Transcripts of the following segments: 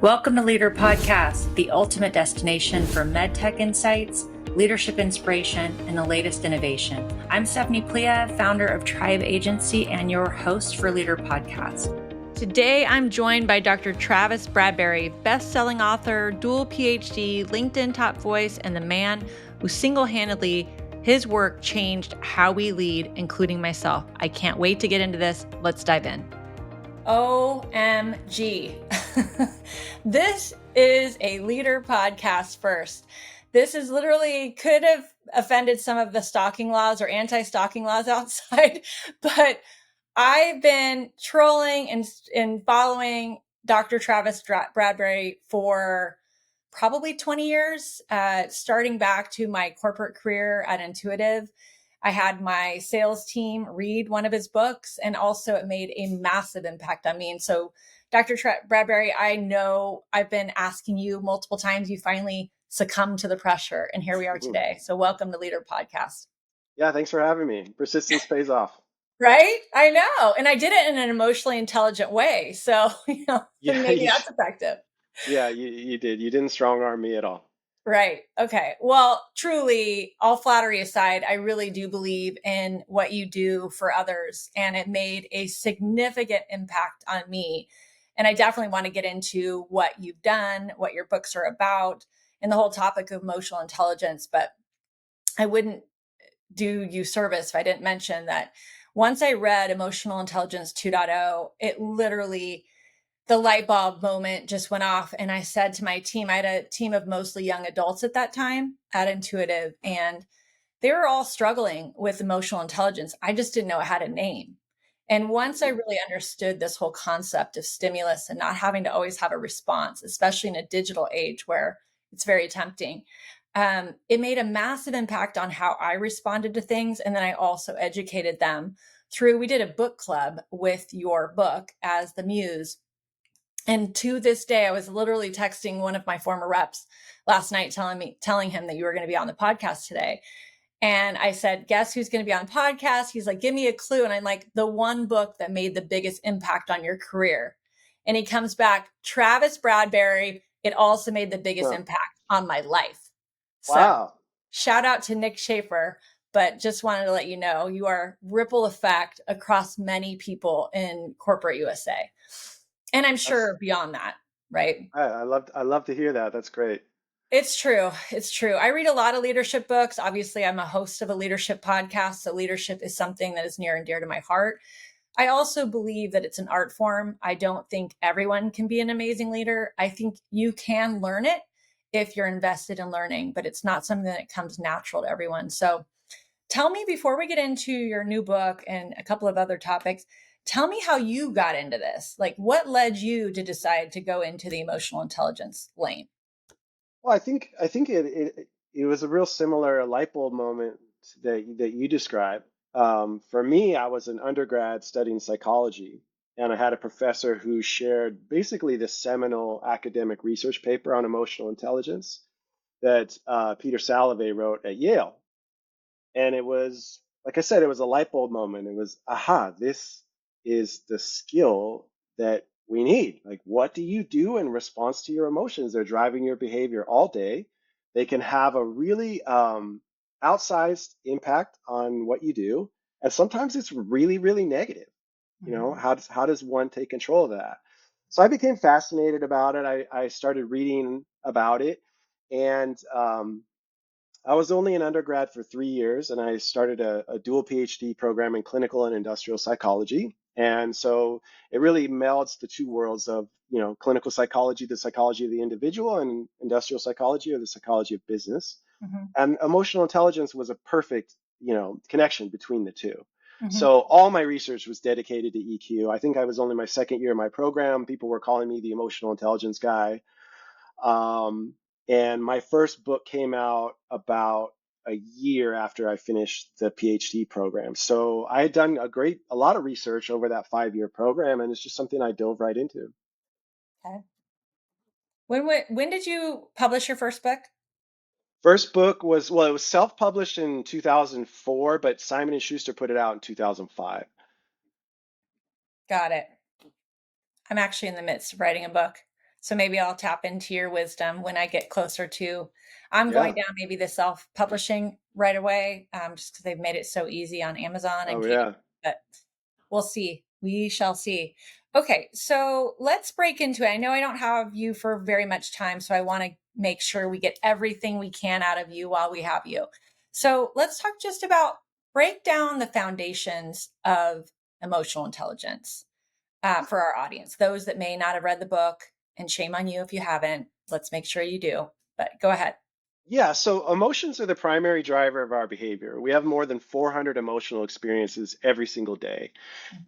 Welcome to Leadr Podcast, the ultimate destination for medtech insights, leadership inspiration, and the latest innovation. I'm Steph Pliha, founder of Tribe Agency and your host for Leadr Podcast. Today, I'm joined by Dr. Travis Bradberry, best-selling author, dual PhD, LinkedIn top voice, and the man who single-handedly, his work changed how we lead, including myself. I can't wait to get into this. Let's dive in. OMG. This is a Leadr podcast first. This is literally could have offended some of the stalking laws or anti-stalking laws outside, but I've been trolling and following Dr. Travis Bradberry for probably 20 years, starting back to my corporate career at Intuitive. I had my sales team read one of his books, and also it made a massive impact on me. And so, Dr. Bradberry, I know I've been asking you multiple times. You finally succumbed to the pressure, and here we are today. So welcome to Leadr Podcast. Yeah, thanks for having me. Persistence pays off. Right? I know. And I did it in an emotionally intelligent way. So, maybe that's effective. Yeah, you did. You didn't strong arm me at all. Right. Okay. Well, truly, all flattery aside, I really do believe in what you do for others, and it made a significant impact on me. And I definitely want to get into what you've done, what your books are about, and the whole topic of emotional intelligence. But I wouldn't do you service if I didn't mention that once I read Emotional Intelligence 2.0, it literally, the light bulb moment just went off. And I said to my team, I had a team of mostly young adults at that time at Intuitive, and they were all struggling with emotional intelligence. I just didn't know it had a name. And once I really understood this whole concept of stimulus and not having to always have a response, especially in a digital age where it's very tempting, it made a massive impact on how I responded to things. And then I also educated them through, we did a book club with your book as the muse. And to this day, I was literally texting one of my former reps last night, telling him that you were going to be on the podcast today. And I said, guess who's going to be on the podcast? He's like, give me a clue. And I'm like, the one book that made the biggest impact on your career. And he comes back, Travis Bradberry. It also made the biggest impact on my life. Wow. So shout out to Nick Schaefer, but just wanted to let you know, you are ripple effect across many people in corporate USA. And I'm sure beyond that, right? I love to hear that. That's great. It's true. It's true. I read a lot of leadership books. Obviously, I'm a host of a leadership podcast. So leadership is something that is near and dear to my heart. I also believe that it's an art form. I don't think everyone can be an amazing leader. I think you can learn it if you're invested in learning, but it's not something that comes natural to everyone. So tell me, before we get into your new book and a couple of other topics, tell me how you got into this. Like, what led you to decide to go into the emotional intelligence lane? Well, I think it was a real similar light bulb moment that you described. For me, I was an undergrad studying psychology, and I had a professor who shared basically the seminal academic research paper on emotional intelligence that Peter Salovey wrote at Yale. And it was, like I said, it was a light bulb moment. It was, aha, this is the skill that we need. Like, what do you do in response to your emotions? They're driving your behavior all day. They can have a really outsized impact on what you do. And sometimes it's really, really negative. You know, how does one take control of that? So I became fascinated about it. I started reading about it. And I was only an undergrad for 3 years, and I started a dual PhD program in clinical and industrial psychology. And so it really melds the two worlds of, clinical psychology, the psychology of the individual, and industrial psychology, or the psychology of business. And emotional intelligence was a perfect, connection between the two. So all my research was dedicated to EQ. I think I was only my second year in my program. People were calling me the emotional intelligence guy. And my first book came out about a year after I finished the PhD program. So I had done a lot of research over that 5-year program, and it's just something I dove right into. Okay. When did you publish your first book? First book was, it was self-published in 2004, but Simon & Schuster put it out in 2005. Got it. I'm actually in the midst of writing a book. So maybe I'll tap into your wisdom when I get closer to. I'm going Yeah. down maybe the self-publishing right away, just because they've made it so easy on Amazon and Oh Kindle. yeah. But we'll see. We shall see. Okay, so let's break into it. I know I don't have you for very much time, so I want to make sure we get everything we can out of you while we have you. So let's talk just about break down the foundations of emotional intelligence for our audience, those that may not have read the book, and shame on you if you haven't. Let's make sure you do. But go ahead. Yeah, so emotions are the primary driver of our behavior. We have more than 400 emotional experiences every single day.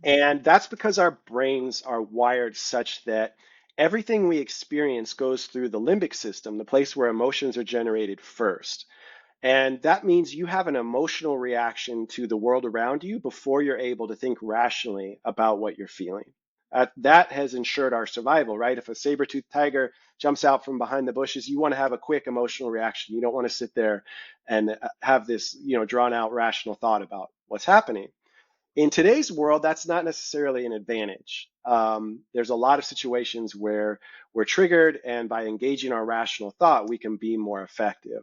And that's because our brains are wired such that everything we experience goes through the limbic system, the place where emotions are generated first. And that means you have an emotional reaction to the world around you before you're able to think rationally about what you're feeling. That has ensured our survival, right? If a saber-toothed tiger jumps out from behind the bushes, you want to have a quick emotional reaction. You don't want to sit there and have this, drawn out rational thought about what's happening. In today's world, that's not necessarily an advantage. There's a lot of situations where we're triggered, and by engaging our rational thought, we can be more effective.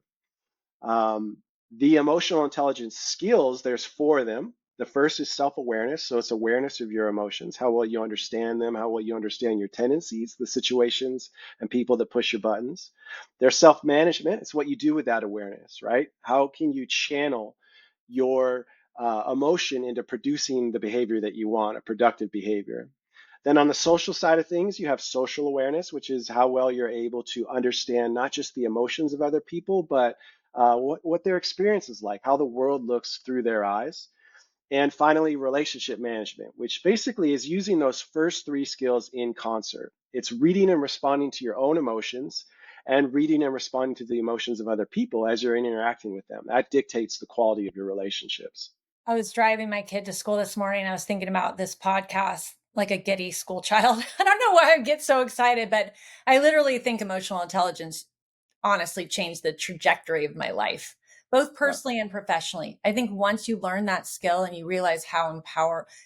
Um, the emotional intelligence skills, there's four of them. The first is self-awareness. So it's awareness of your emotions, how well you understand them, how well you understand your tendencies, the situations and people that push your buttons. There's self-management. It's what you do with that awareness, right? How can you channel your emotion into producing the behavior that you want, a productive behavior? Then on the social side of things, you have social awareness, which is how well you're able to understand not just the emotions of other people, but what their experience is like, how the world looks through their eyes. And finally, relationship management, which basically is using those first three skills in concert. It's reading and responding to your own emotions and reading and responding to the emotions of other people as you're interacting with them. That dictates the quality of your relationships. I was driving my kid to school this morning. And I was thinking about this podcast like a giddy school child. I don't know why I get so excited, but I literally think emotional intelligence honestly changed the trajectory of my life, both Yeah. personally and professionally. I think once you learn that skill and you realize how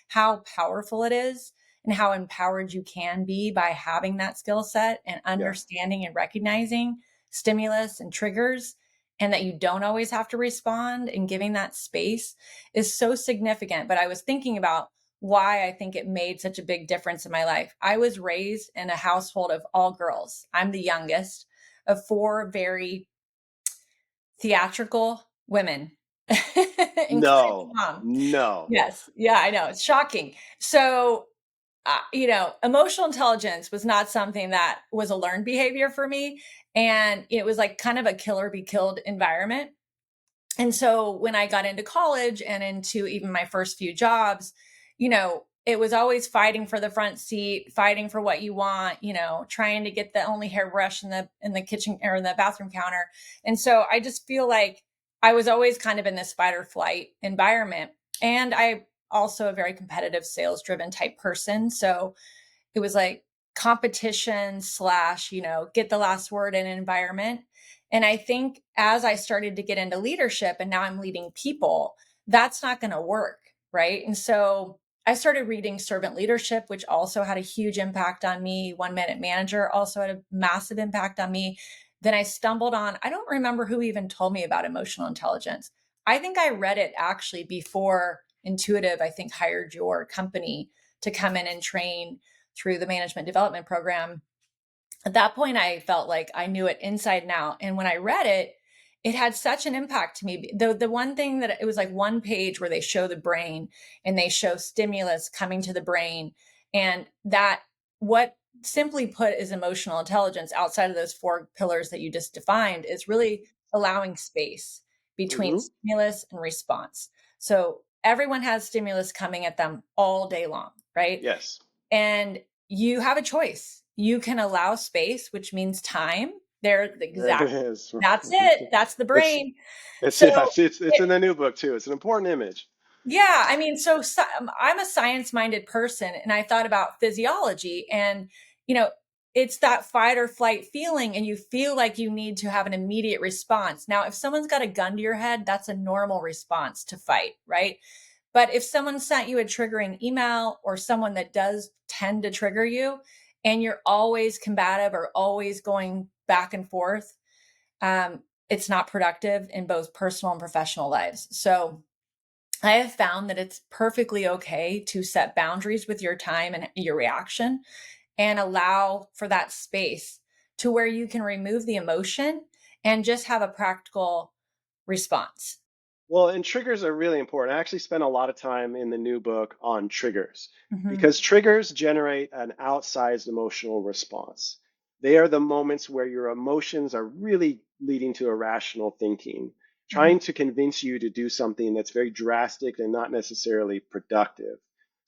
powerful it is and how empowered you can be by having that skill set and Yeah. understanding and recognizing stimulus and triggers, and that you don't always have to respond, and giving that space is so significant. But I was thinking about why I think it made such a big difference in my life. I was raised in a household of all girls. I'm the youngest of four very theatrical women, including No, my mom. no, Yes. Yeah, I know. It's shocking. So, emotional intelligence was not something that was a learned behavior for me. And it was like kind of a kill or be killed environment. And so when I got into college and into even my first few jobs, it was always fighting for the front seat, fighting for what you want, trying to get the only hairbrush in the kitchen or in the bathroom counter. And so I just feel like I was always kind of in this fight or flight environment. And I also a very competitive sales driven type person. So it was like competition slash, get the last word in an environment. And I think as I started to get into leadership and now I'm leading people, that's not going to work. Right. And so I started reading Servant Leadership, which also had a huge impact on me. 1 Minute Manager also had a massive impact on me. Then I stumbled on, I don't remember who even told me about emotional intelligence. I think I read it actually before Intuitive, I think, hired your company to come in and train through the management development program. At that point, I felt like I knew it inside and out. And when I read it, it had such an impact to me. The one thing that it was like one page where they show the brain and they show stimulus coming to the brain. And that, what simply put is emotional intelligence outside of those four pillars that you just defined, is really allowing space between hmm stimulus and response. So everyone has stimulus coming at them all day long, right? yes, And you have a choice. You can allow space, which means time. There, there it exact. is. That's it. That's the It's brain. it's So, yeah, it's it, in the new book too. It's an important image. yeah, I mean, so I'm a science-minded person, and I thought about physiology, and you know, it's that fight or flight feeling, and you feel like you need to have an immediate response. Now, if someone's got a gun to your head, that's a normal response to fight, right? But if someone sent you a triggering email or someone that does tend to trigger you, and you're always combative or always going back and forth, it's not productive in both personal and professional lives. So I have found that it's perfectly okay to set boundaries with your time and your reaction and allow for that space to where you can remove the emotion and just have a practical response. Well, and triggers are really important. I actually spent a lot of time in the new book on triggers Mm-hmm. because triggers generate an outsized emotional response. They are the moments where your emotions are really leading to irrational thinking, Mm-hmm. trying to convince you to do something that's very drastic and not necessarily productive.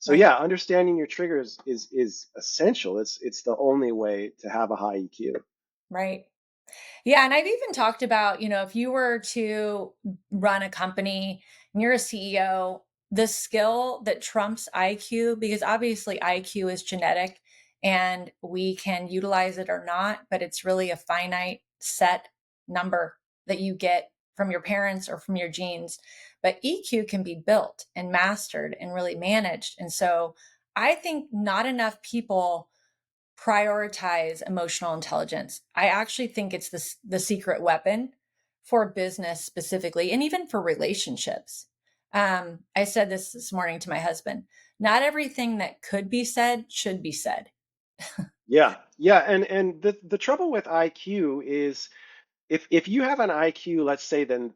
So Right. yeah, understanding your triggers is essential. It's the only way to have a high EQ. Right. Yeah, and I've even talked about, if you were to run a company and you're a CEO, the skill that trumps IQ, because obviously IQ is genetic and we can utilize it or not, but it's really a finite set number that you get from your parents or from your genes. But EQ can be built and mastered and really managed. And so I think not enough people prioritize emotional intelligence. I actually think it's the secret weapon for business specifically, and even for relationships. I said this morning to my husband. Not everything that could be said should be said. Yeah, yeah, and the trouble with IQ is if you have an IQ, let's say then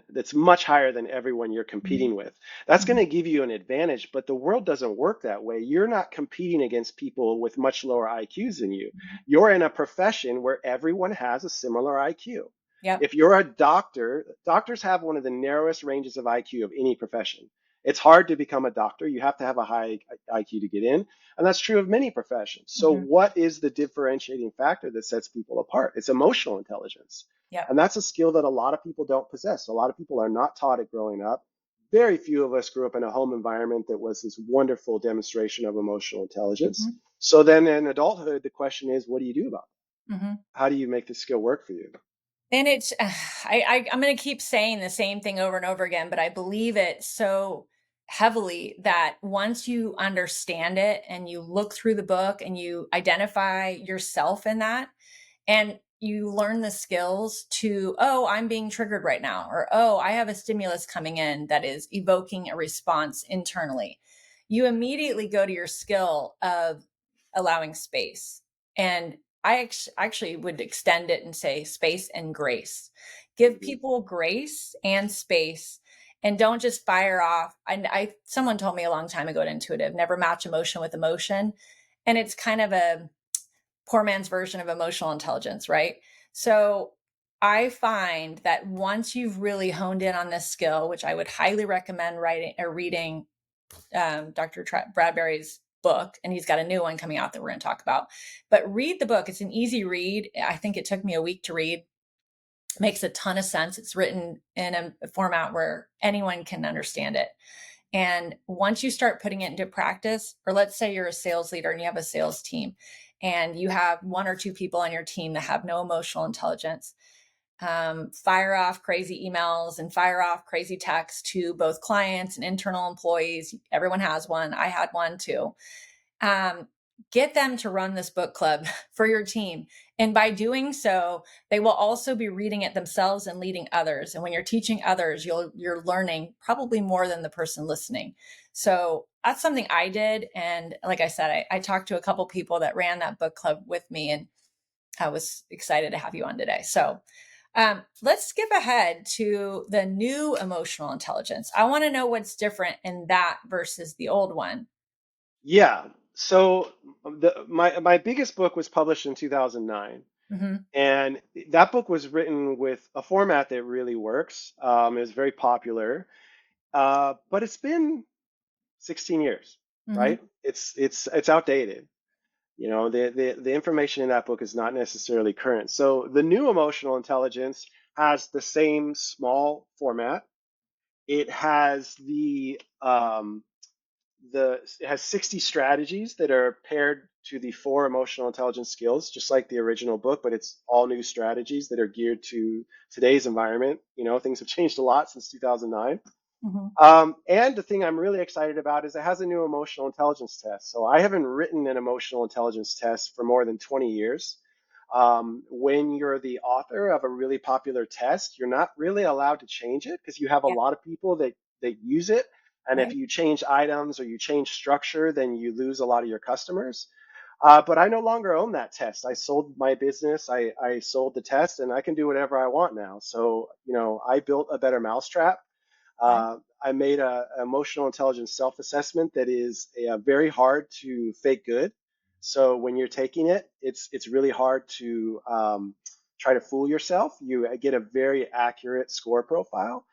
that's much higher than everyone you're Mhm. competing with, that's going Mhm. to give you an advantage. But the world doesn't work that way. You're not competing against people with much lower IQs than you. You're in a profession where everyone has a similar IQ. Yep. If you're a doctor, doctors have one of the narrowest ranges of IQ of any profession. It's hard to become a doctor. You have to have a high IQ to get in. And that's true of many professions. So, Mhm. what is the differentiating factor that sets people apart? It's emotional intelligence. Yep. And that's a skill that a lot of people don't possess. A lot of people are not taught it growing up. Very few of us grew up in a home environment that was this wonderful demonstration of emotional intelligence. Mhm. So then in adulthood, the question is, what do you do about it? Mhm. How do you make the skill work for you? And it's I'm going to keep saying the same thing over and over again, but I believe it so heavily that once you understand it and you look through the book and you identify yourself in that, and you learn the skills to, oh, I'm being triggered right now, or oh, I have a stimulus coming in that is evoking a response internally. You immediately go to your skill of allowing space. And actually would extend it and say space and grace. Give Mhm. people grace and space, and don't just fire off. Someone told me a long time ago at Intuitive, never match emotion with emotion. And it's kind of a poor man's version of emotional intelligence, right? So I find that once you've really honed in on this skill, which I would highly recommend writing or reading Dr. Bradberry's book, and he's got a new one coming out that we're going to talk about. But read the book. It's an easy read. I think it took me a week to read. Makes a ton of sense. It's written in a format where anyone can understand it. And once you start putting it into practice, or let's say you're a sales leader and you have a sales team and you have one or two people on your team that have no emotional intelligence, fire off crazy emails and fire off crazy texts to both clients and internal employees. Everyone has one. I had one too. um, get them to run this book club for your team. And by doing so, they will also be reading it themselves and leading others. And when you're teaching others, you're learning probably more than the person listening. So that's something I did. And like I said, I talked to a couple people that ran that book club with me, and I was excited to have you on today. So let's skip ahead to the new emotional intelligence. I want to know what's different in that versus the old one. Yeah. So my biggest book was published in 2009. Mm-hmm. And that book was written with a format that really works. It was very popular, but it's been 16 years, Mm-hmm. right? It's outdated. You know, the information in that book is not necessarily current. So the new emotional intelligence has the same small format. It has it has 60 strategies that are paired to the four emotional intelligence skills, just like the original book, but it's all new strategies that are geared to today's environment. You know, things have changed a lot since 2009. Hmm. And the thing I'm really excited about is it has a new emotional intelligence test. So I haven't written an emotional intelligence test for more than 20 years. When you're the author of a really popular test, you're not really allowed to change it because you have a Yeah. lot of people that use it. And if Right. you change items or you change structure, then you lose a lot of your customers. But I no longer own that test. I sold my business. I sold the test, and I can do whatever I want now. So, I built a better mousetrap. Okay. I made a emotional intelligence self-assessment that is very hard to fake good. So when you're taking it, it's really hard to try to fool yourself. You get a very accurate score profile,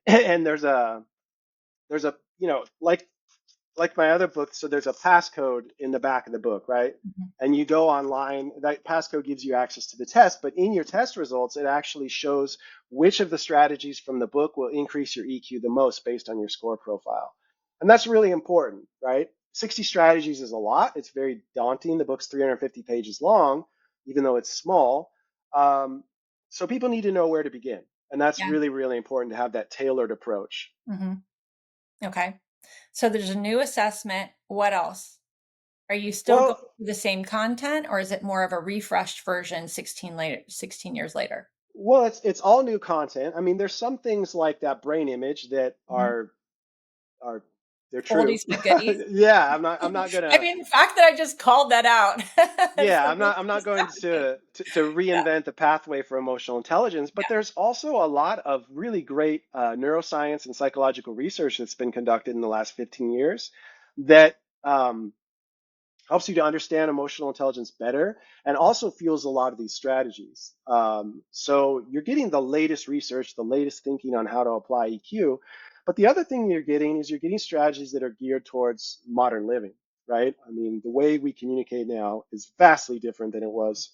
and there's a like my other book, so there's a passcode in the back of the book, right? Hmm. And you go online, that passcode gives you access to the test, but in your test results, it actually shows which of the strategies from the book will increase your EQ the most based on your score profile. And that's really important, right? 60 strategies is a lot. It's very daunting. The book's 350 pages long, even though it's small. Um, so people need to know where to begin. And that's Yeah. really, really important to have that tailored approach. Hmm. Okay. So there's a new assessment. What else? Are you still going Well, through the same content, or is it more of a refreshed version 16 years later? Well, it's all new content. I mean, there's some things like that brain image that Mhm. are they're true. Oldies but goodies. Yeah, I'm not I gonna mean, the fact that I just called that out as yeah, the I'm not most going astounding. to Yeah. reinvent the pathway for emotional intelligence, but there's also a lot of really great neuroscience and psychological research that's been conducted in the last 15 years that helps you to understand emotional intelligence better and also fuels a lot of these strategies. So you're getting the latest research, the latest thinking on how to apply EQ. But the other thing you're getting is you're getting strategies that are geared towards modern living, right? I mean, the way we communicate now is vastly different than it was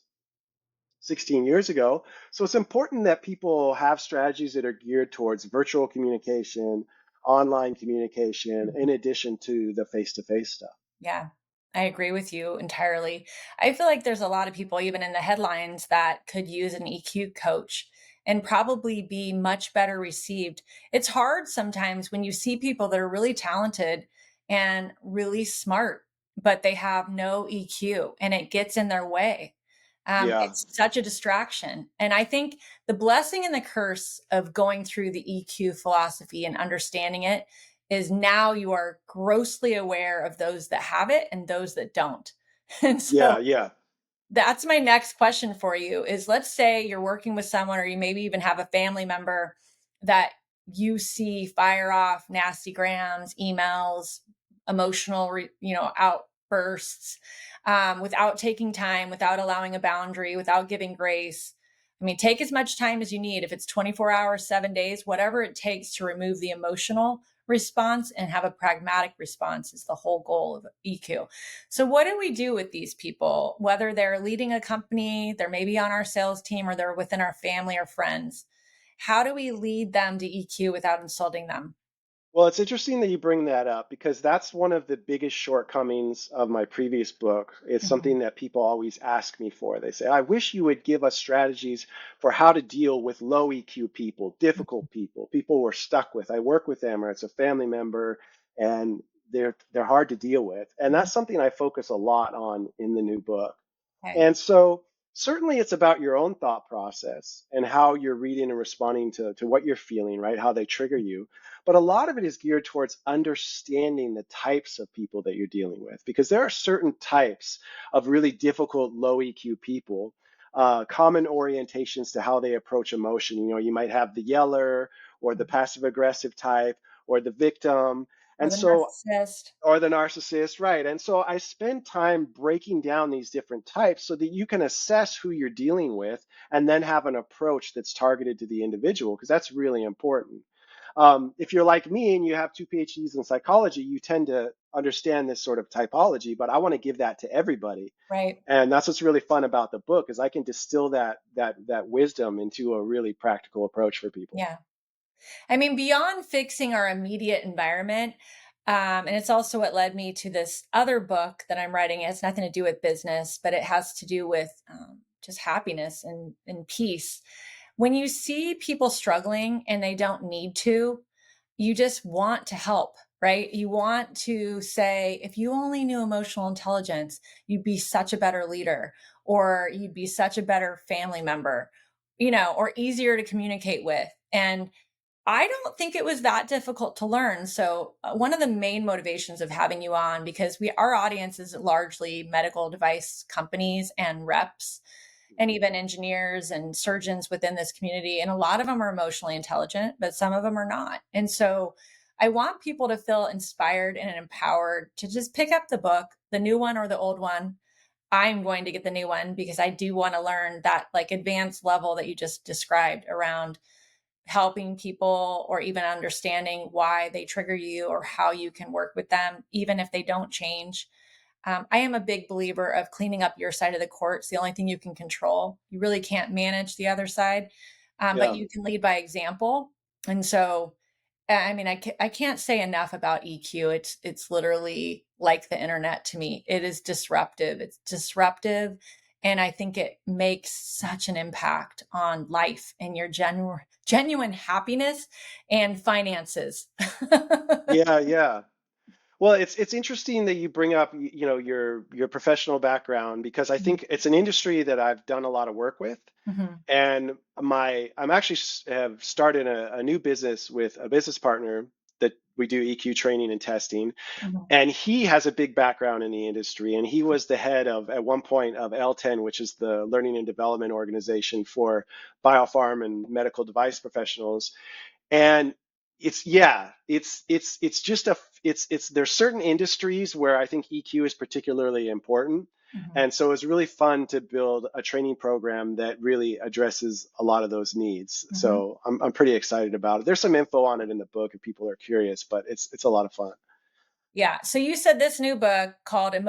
16 years ago. So it's important that people have strategies that are geared towards virtual communication, online communication, Yeah. in addition to the face to face stuff. Yeah, I agree with you entirely. I feel like there's a lot of people, even in the headlines, that could use an EQ coach and probably be much better received. It's hard sometimes when you see people that are really talented and really smart, but they have no EQ and it gets in their way. Yeah, It's such a distraction. And I think the blessing and the curse of going through the EQ philosophy and understanding it is now you are grossly aware of those that have it and those that don't. And yeah, so yeah. that's my next question for you is, let's say you're working with someone or you maybe even have a family member that you see fire off nasty grams, emails, emotional outbursts, without taking time, without allowing a boundary, without giving grace. I mean, take as much time as you need. If it's 24 hours, 7 days, whatever it takes to remove the emotional response and have a pragmatic response is the whole goal of EQ. So, what do we do with these people, whether they're leading a company, they're maybe on our sales team, or they're within our family or friends? How do we lead them to EQ without insulting them? Well, it's interesting that you bring that up because that's one of the biggest shortcomings of my previous book. It's Mhm. something that people always ask me for. They say, I wish you would give us strategies for how to deal with low EQ people, difficult people, people we're stuck with. I work with them or it's a family member and they're hard to deal with. And Mhm. that's something I focus a lot on in the new book. Okay. And so certainly it's about your own thought process and how you're reading and responding to what you're feeling, right? How they trigger you. But a lot of it is geared towards understanding the types of people that you're dealing with, because there are certain types of really difficult low EQ people, common orientations to how they approach emotion. You might have the yeller or the passive aggressive type or the victim. Or And the so narcissist. or the narcissist, right? And so I spend time breaking down these different types so that you can assess who you're dealing with and then have an approach that's targeted to the individual, because that's really important. If you're like me and you have two PhDs in psychology, you tend to understand this sort of typology, but I want to give that to everybody. Right. And that's what's really fun about the book is I can distill that wisdom into a really practical approach for people. Yeah. I mean, beyond fixing our immediate environment, and it's also what led me to this other book that I'm writing. It has nothing to do with business, but it has to do with just happiness and peace. When you see people struggling and they don't need to, you just want to help, right? You want to say, if you only knew emotional intelligence, you'd be such a better leader, or you'd be such a better family member, or easier to communicate with. And I don't think it was that difficult to learn. So, one of the main motivations of having you on, because our audience is largely medical device companies and reps, and even engineers and surgeons within this community. And a lot of them are emotionally intelligent, but some of them are not. And so I want people to feel inspired and empowered to just pick up the book, the new one or the old one. I'm going to get the new one because I do want to learn that like advanced level that you just described around helping people, or even understanding why they trigger you or how you can work with them, even if they don't change. I am a big believer of cleaning up your side of the court. It's the only thing you can control. You really can't manage the other side, but Yeah. you can lead by example. And so, I mean, I can't say enough about EQ. It's literally like the internet to me. It is disruptive. It's disruptive, and I think it makes such an impact on life and your genuine happiness and finances. Yeah, yeah. Well, it's interesting that you bring up, your professional background, because I think it's an industry that I've done a lot of work with. Mhm, And I'm actually have started a new business with a business partner that we do EQ training and testing. mhm, And he has a big background in the industry. And he was the head of, at one point, of L10, which is the learning and development organization for biopharm and medical device professionals. And it's just it's there's certain industries where I think EQ is particularly important. mhm, And so it's really fun to build a training program that really addresses a lot of those needs. mhm. So I'm pretty excited about it. There's some info on it in the book if people are curious, but it's a lot of fun. Yeah. So you said this new book called The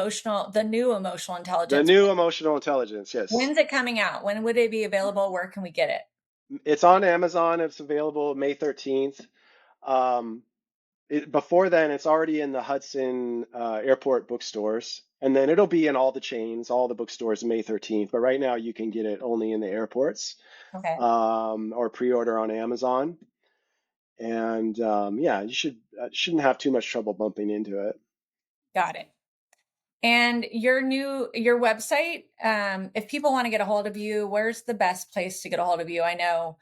New Emotional The Intelligence. new emotional intelligence, yes. When's it coming out? When would it be available? Where can we get it? It's on Amazon. It's available May 13th. Um, Before then, it's already in the Hudson Airport bookstores, and then it'll be in all the chains, all the bookstores May 13th. But right now, you can get it only in the airports, Okay. or pre-order on Amazon. And yeah, shouldn't have too much trouble bumping into it. Got it. And your website, if people want to get a hold of you, where's the best place to get a hold of you? I know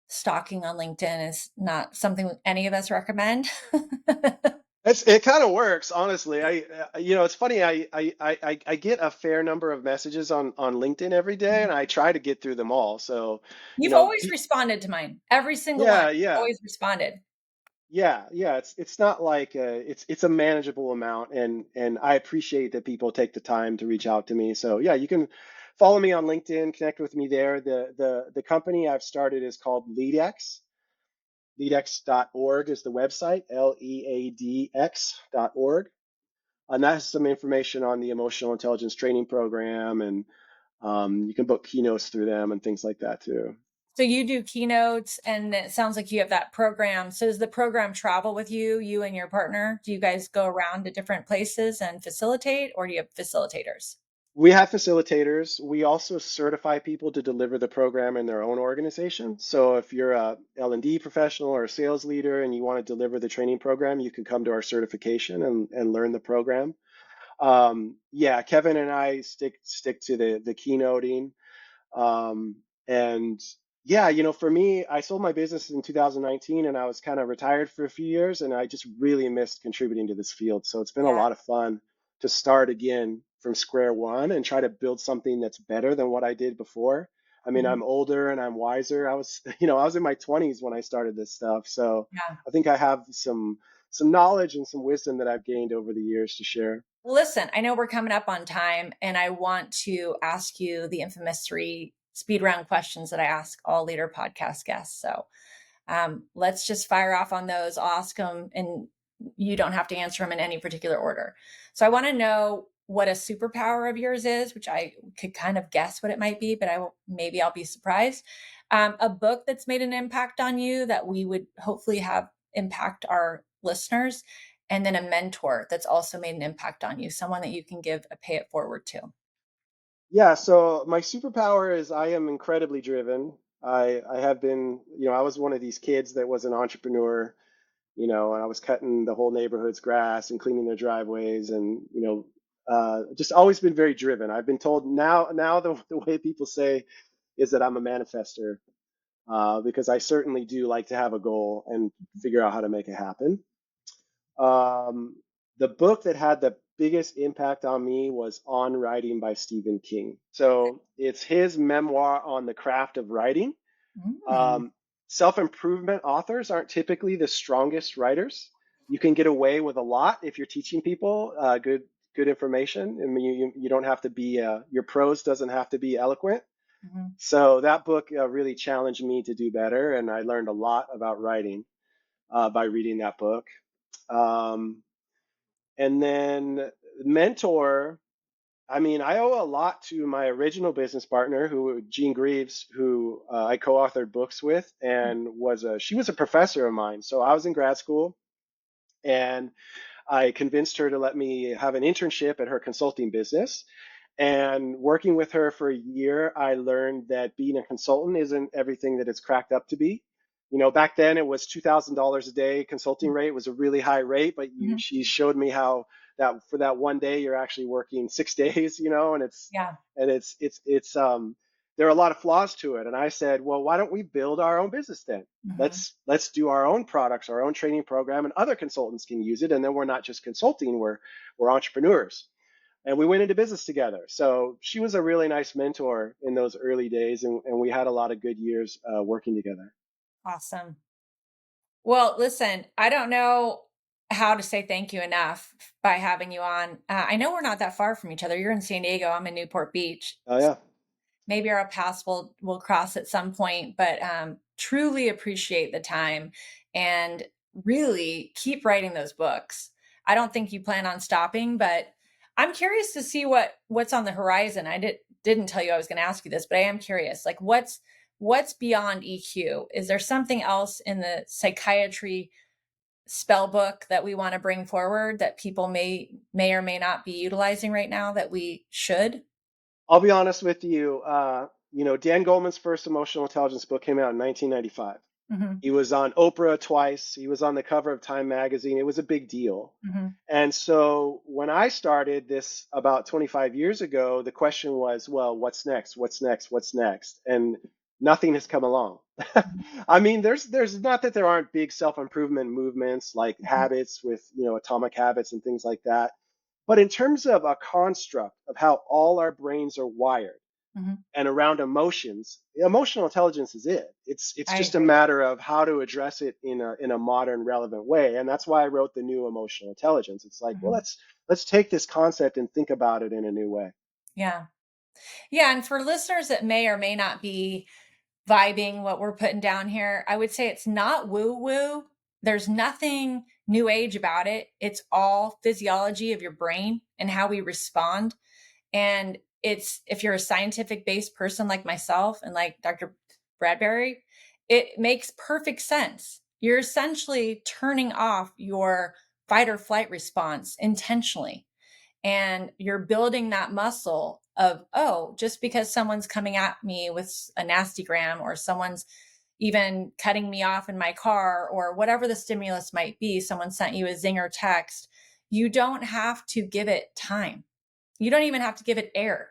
stalking on LinkedIn is not something any of us recommend. It kind of works, honestly. It's funny. I get a fair number of messages on LinkedIn every day, and I try to get through them all. So, you You've know, always pe responded to mine. Every single one. yeah, yeah. Always responded. Yeah. It's not like it's a manageable amount, and I appreciate that people take the time to reach out to me. So yeah, you can follow me on LinkedIn, connect with me there. The company I've started is called LeadX. Leadx.org is the website, LEADX.org. And that has some information on the emotional intelligence training program, and you can book keynotes through them and things like that too. So you do keynotes, and it sounds like you have that program. So does the program travel with you, you and your partner? Do you guys go around to different places and facilitate, or do you have facilitators? We have facilitators. We also certify people to deliver the program in their own organization. So if you're a L&D professional or a sales leader and you want to deliver the training program, you can come to our certification and learn the program. Yeah, Kevin and I stick to the keynoting. Um, and yeah, for me, I sold my business in 2019, and I was kind of retired for a few years, and I just really missed contributing to this field. So it's been a Yeah. lot of fun to start again from square one and try to build something that's better than what I did before. I mean, Mhm. I'm older and I'm wiser. I was in my 20s when I started this stuff. So Yeah. I think I have some knowledge and some wisdom that I've gained over the years to share. Listen, I know we're coming up on time, and I want to ask you the infamous three speed round questions that I ask all Leader podcast guests. So let's just fire off on those. I'll ask them, and you don't have to answer them in any particular order. So I want to know what a superpower of yours is, which I could kind of guess what it might be, but maybe I'll be surprised. A book that's made an impact on you that we would hopefully have impact our listeners, and then a mentor that's also made an impact on you, someone that you can give a pay it forward to. Yeah, so my superpower is I am incredibly driven. I have been, I was one of these kids that was an entrepreneur, and I was cutting the whole neighborhood's grass and cleaning their driveways, and just always been very driven. I've been told now the way people say is that I'm a manifester, because I certainly do like to have a goal and figure out how to make it happen. Um, the book that had the biggest impact on me was On Writing by Stephen King. So it's his memoir on the craft of writing. Mm, um, Self-improvement authors aren't typically the strongest writers. You can get away with a lot if you're teaching people good information. I mean, you don't have to be your prose doesn't have to be eloquent. mhm. So that book really challenged me to do better, and I learned a lot about writing by reading that book. Um, and then mentor. I mean, I owe a lot to my original business partner, who Jean Greaves, who I co-authored books with, and she was a professor of mine. So I was in grad school, and I convinced her to let me have an internship at her consulting business. And working with her for a year, I learned that being a consultant isn't everything that it's cracked up to be. Back then it was $2,000 a day consulting rate. It was a really high rate, but Mhm. she showed me how that for that one day you're actually working 6 days, and Yeah. it's there are a lot of flaws to it. And I said, well, why don't we build our own business then? Mhm. Let's do our own products, our own training program, and other consultants can use it. And then we're not just consulting, we're entrepreneurs. And we went into business together. So she was a really nice mentor in those early days, and we had a lot of good years working together. Awesome. Well, listen, I don't know how to say thank you enough by having you on. I know we're not that far from each other. You're in San Diego. I'm in Newport Beach. Oh yeah. Maybe our paths will cross at some point, but truly appreciate the time and really keep writing those books. I don't think you plan on stopping, but I'm curious to see what's on the horizon. Didn't tell you I was going to ask you this, but I am curious. Like what's beyond EQ? Is there something else in the psychiatry spell book that we want to bring forward that people may or may not be utilizing right now that we should? I'll be honest with you. Dan Goleman's first emotional intelligence book came out in 1995. Hmm. He was on Oprah twice. He was on the cover of Time magazine. It was a big deal. Hmm. And so when I started this about 25 years ago, the question was, well, what's next? What's next? What's next? And nothing has come along. I mean, there's not that there aren't big self-improvement movements like Hmm. habits with, atomic habits and things like that. But in terms of a construct of how all our brains are wired, Hmm. and around emotions, emotional intelligence is it. It's I just a agree. matter of how to address it in a modern, relevant way. And that's why I wrote the new emotional intelligence. It's like, well, Mhm. let's take this concept and think about it in a new way. Yeah. Yeah. And for listeners that may or may not be vibing what we're putting down here, I would say it's not woo woo. There's nothing new age about it. It's all physiology of your brain and how we respond. And it's, if you're a scientific based person like myself and like Dr. Bradberry, it makes perfect sense. You're essentially turning off your fight or flight response intentionally, and you're building that muscle of, oh, just because someone's coming at me with a nasty gram or someone's even cutting me off in my car or whatever the stimulus might be, someone sent you a zinger text, you don't have to give it time. You don't even have to give it air.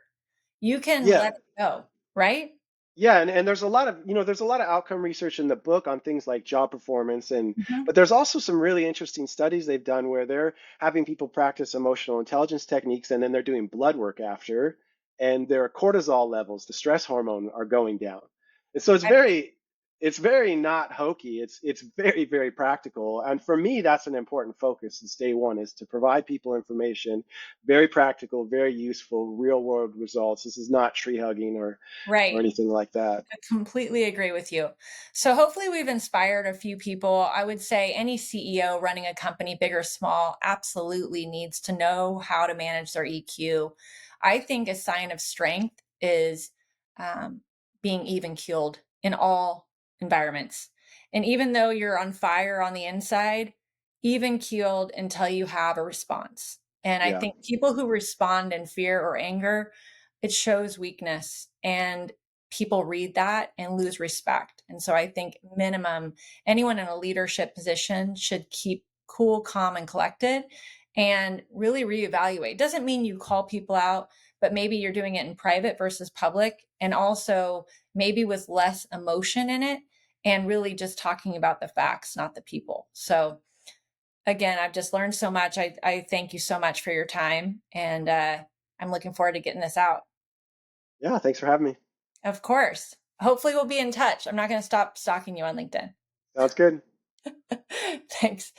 You can Yeah, let it go, right? yeah, and there's a lot of outcome research in the book on things like job performance, and Mhm. but there's also some really interesting studies they've done where they're having people practice emotional intelligence techniques, and then they're doing blood work after, and their cortisol levels, the stress hormone, are going down. And so it's very not hokey. It's very, very practical. And for me, that's an important focus since day one, is to provide people information, very practical, very useful, real world results. This is not tree hugging or Right. anything like that. I completely agree with you. So hopefully we've inspired a few people. I would say any CEO running a company, big or small, absolutely needs to know how to manage their EQ. I think a sign of strength is um, being even keeled in all environments. And even though you're on fire on the inside, even keeled until you have a response. And I Yeah. think people who respond in fear or anger, it shows weakness. And people read that and lose respect. And so I think minimum anyone in a leadership position should keep cool, calm, and collected and really reevaluate. Doesn't mean you call people out, but maybe you're doing it in private versus public, and also maybe with less emotion in it and really just talking about the facts, not the people. So again, I've just learned so much. I thank you so much for your time, and I'm looking forward to getting this out. Yeah, thanks for having me. Of course. Hopefully we'll be in touch. I'm not going to stop stalking you on LinkedIn. Sounds good. Thanks.